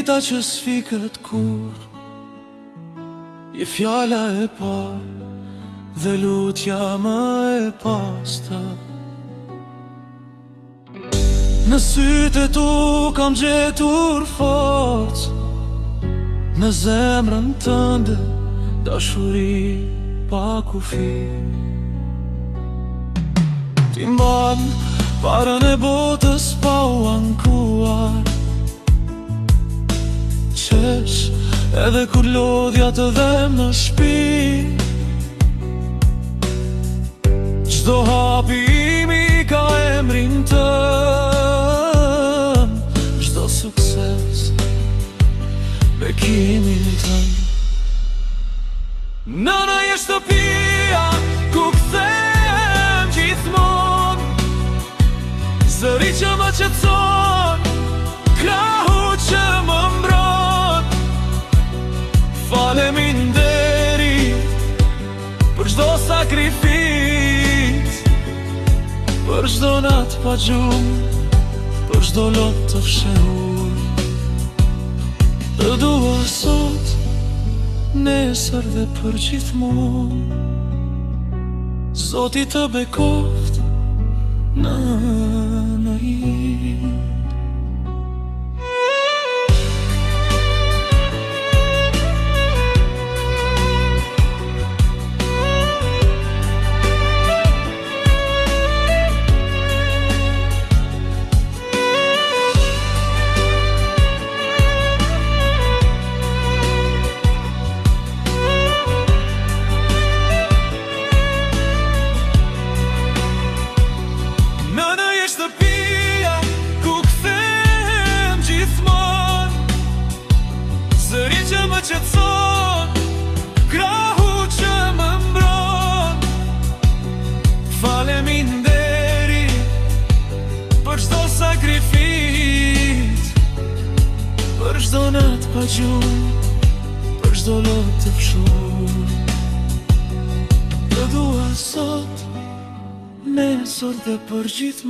dita që s'fikët kur, je fjala e parë dhe lutja më e pastër. Në sytë e tu kam gjetur forcë, në zemrën tënde dashuri pa kufi. Ti mban parën e botës pa u ankuar, qesh edhe kur lodhja të dhem në shpi. Çdo hapi imi ka emrin tëm, çdo sukses bekimin tëm. Nëna je shtëpia ku kthehem gjithmon, zëri që më qetson, krahu që më mbron. Faleminderit për çdo sakrifis, për çdo natë pa gjumë, për çdo lotë të fshehur. Të dua sot, nesër dhe për gjithmonë, Zoti të bekoft në im. Shtëpia ku kthehem gjithmon, zëri që më qetson, krahu që më mbron. Faleminderit për çdo sakrifis, për çdo natë pa gjumë, për çdo lotë të fshehur. Të dua sot, nesër dhe për gjithmonë.